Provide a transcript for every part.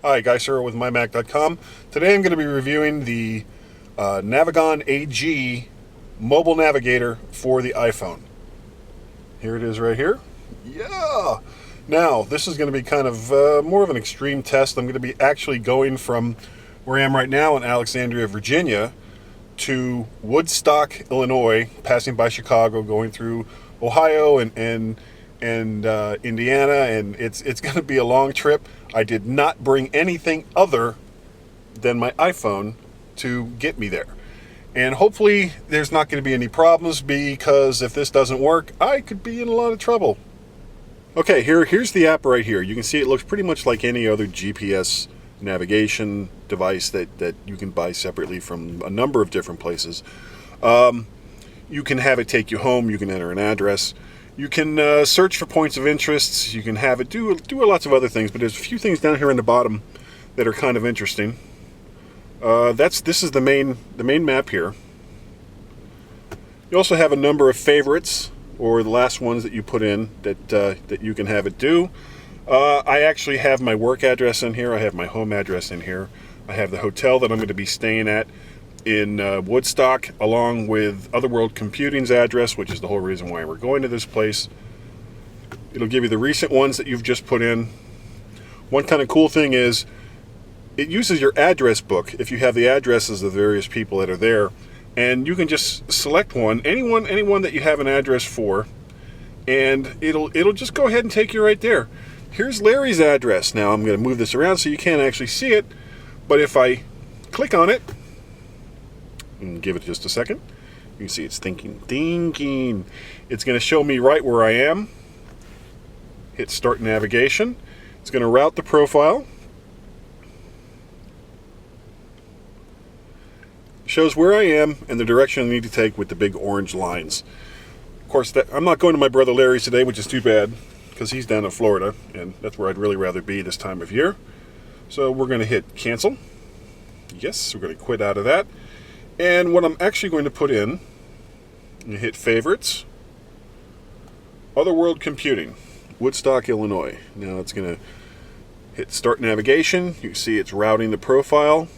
Hi, Guy Serra with MyMac.com. Today I'm going to be reviewing the Navigon AG mobile navigator for the iPhone. Here it is right here. Yeah! Now, this is going to be kind of more of an extreme test. I'm going to be actually going from where I am right now in Alexandria, Virginia, to Woodstock, Illinois, passing by Chicago, going through Ohio and Indiana, and it's going to be a long trip. I did not bring anything other than my iPhone to get me there. And hopefully there's not going to be any problems, because if this doesn't work, I could be in a lot of trouble. Okay, here's the app right here. You can see it looks pretty much like any other GPS navigation device that you can buy separately from a number of different places. You can have it take you home. You can enter an address. You can search for points of interest. You can have it do lots of other things, but there's a few things down here in the bottom that are kind of interesting. This is the main map here. You also have a number of favorites, or the last ones that you put in that you can have it do. I actually have my work address in here. I have my home address in here. I have the hotel that I'm going to be staying at in Woodstock, along with Otherworld Computing's address, which is the whole reason why we're going to this place. It'll give you the recent ones that you've just put in. One kind of cool thing is it uses your address book if you have the addresses of the various people that are there, and you can just select one, anyone that you have an address for, and it'll just go ahead and take you right there. Here's Larry's address. Now I'm going to move this around so you can't actually see it, but if I click on it and give it just a second, you can see it's thinking. It's going to show me right where I am. Hit start navigation. It's going to route the profile. Shows where I am and the direction I need to take with the big orange lines. Of course, I'm not going to my brother Larry's today, which is too bad, because he's down in Florida, and that's where I'd really rather be this time of year. So we're going to hit cancel. Yes, we're going to quit out of that. And what I'm actually going to put in, you hit favorites, Otherworld Computing, Woodstock, Illinois. Now it's going to hit start navigation. You see it's routing the profile.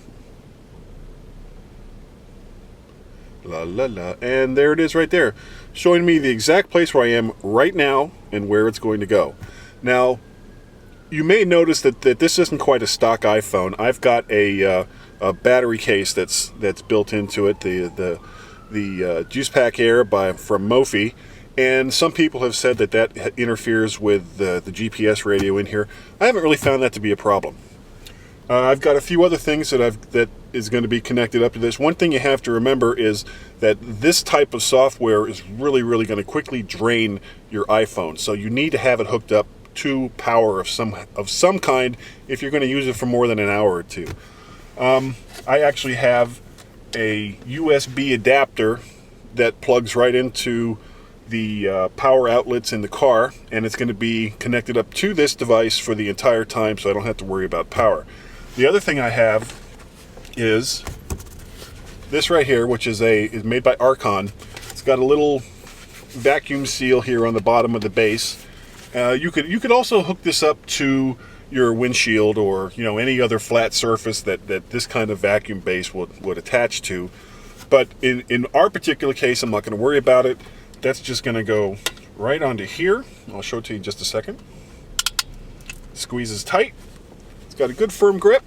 And there it is right there, showing me the exact place where I am right now and where it's going to go. Now, you may notice that this isn't quite a stock iPhone. I've got a battery case that's built into it, the Juice Pack Air from Mophie, and some people have said that interferes with the GPS radio in here. I haven't really found that to be a problem. I've got a few other things that is going to be connected up to this. One thing you have to remember is that this type of software is really going to quickly drain your iPhone. So you need to have it hooked up to power of some kind if you're going to use it for more than an hour or two. I actually have a USB adapter that plugs right into the power outlets in the car, and it's going to be connected up to this device for the entire time, so I don't have to worry about power. The other thing I have is this right here, which is made by Archon. It's got a little vacuum seal here on the bottom of the base. You could also hook this up to your windshield, or any other flat surface that this kind of vacuum base would attach to. But in our particular case, I'm not going to worry about it. That's just going to go right onto here. I'll show it to you in just a second. Squeezes tight. It's got a good firm grip.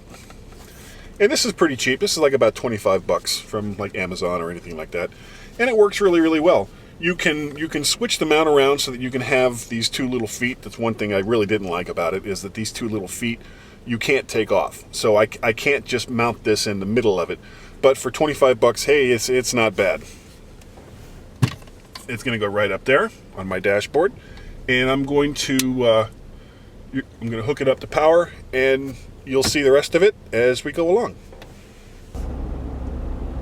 And this is pretty cheap. This is like about 25 bucks from like Amazon or anything like that. And it works really well. You can switch the mount around so that you can have these two little feet. That's one thing I really didn't like about it, is that these two little feet you can't take off. So I can't just mount this in the middle of it. But for 25 bucks, hey, it's not bad. It's going to go right up there on my dashboard, and I'm going to hook it up to power, and you'll see the rest of it as we go along.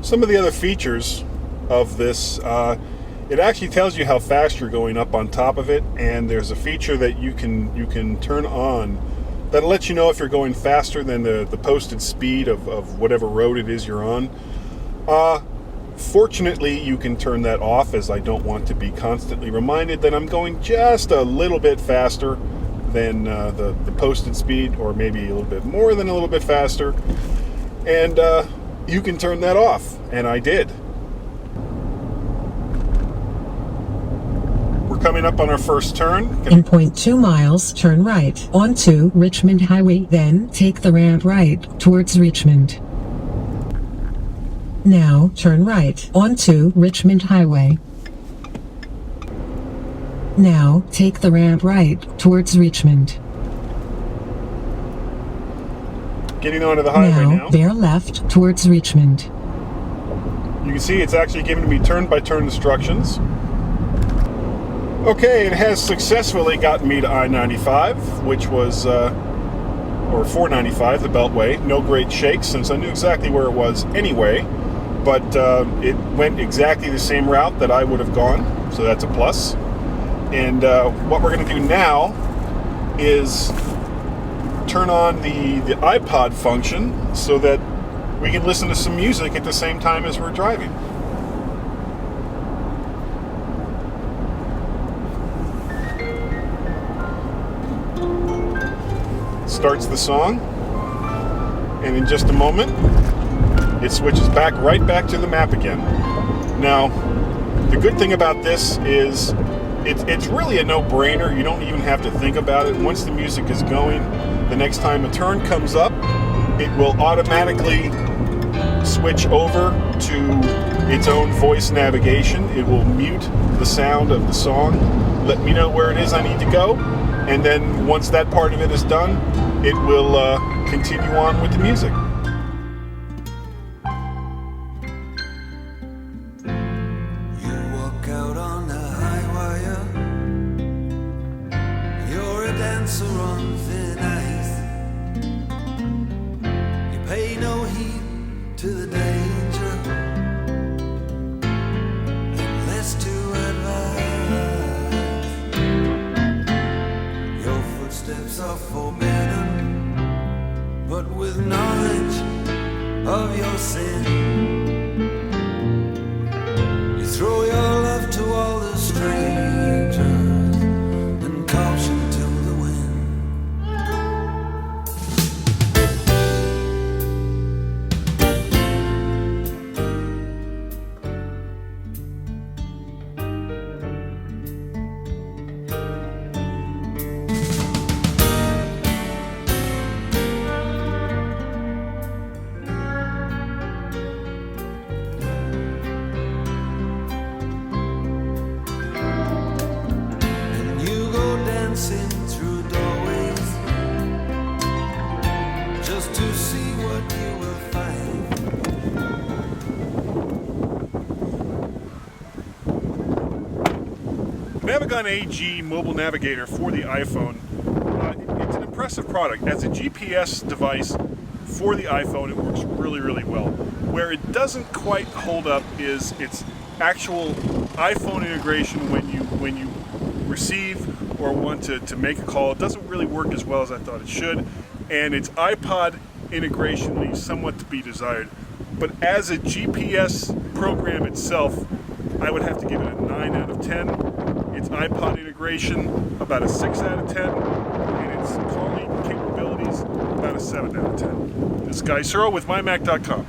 Some of the other features of this, it actually tells you how fast you're going up on top of it, and there's a feature that you can turn on that'll let you know if you're going faster than the posted speed of whatever road it is you're on. Fortunately, you can turn that off, as I don't want to be constantly reminded that I'm going just a little bit faster than the posted speed, or maybe a little bit more than a little bit faster. And you can turn that off, and I did. We're coming up on our first turn. In 0.2 miles, turn right onto Richmond Highway, then take the ramp right towards Richmond. Now turn right onto Richmond Highway. Now take the ramp right towards Richmond. Getting onto the highway now. Bear left towards Richmond. You can see it's actually giving me turn-by-turn instructions. Okay, it has successfully gotten me to I-95, which was, or 495, the Beltway. No great shakes, since I knew exactly where it was anyway. But it went exactly the same route that I would have gone, so that's a plus. And what we're going to do now is turn on the iPod function so that we can listen to some music at the same time as we're driving. Starts the song, and in just a moment it switches right back to the map again. Now, the good thing about this is it's really a no-brainer. You don't even have to think about it. Once the music is going, the next time a turn comes up, it will automatically switch over to its own voice navigation. It will mute the sound of the song, let me know where it is I need to go, and then once that part of it is done, it will continue on with the music. On thin ice, you pay no heed to the danger, and less to advise. Your footsteps are forbidden, but with knowledge of your sin, you throw your love to all the strangers and caution to the wind. Through doorways just to see what you will find. Navigon AG mobile navigator for the iPhone. It's an impressive product. As a GPS device for the iPhone, it works really, really well. Where it doesn't quite hold up is its actual iPhone integration when you receive or want to make a call. It doesn't really work as well as I thought it should, and its iPod integration leaves somewhat to be desired. But as a GPS program itself, I would have to give it a 9 out of 10. Its iPod integration, about a 6 out of 10, and its calling capabilities, about a 7 out of 10. This is Guy Searle with MyMac.com.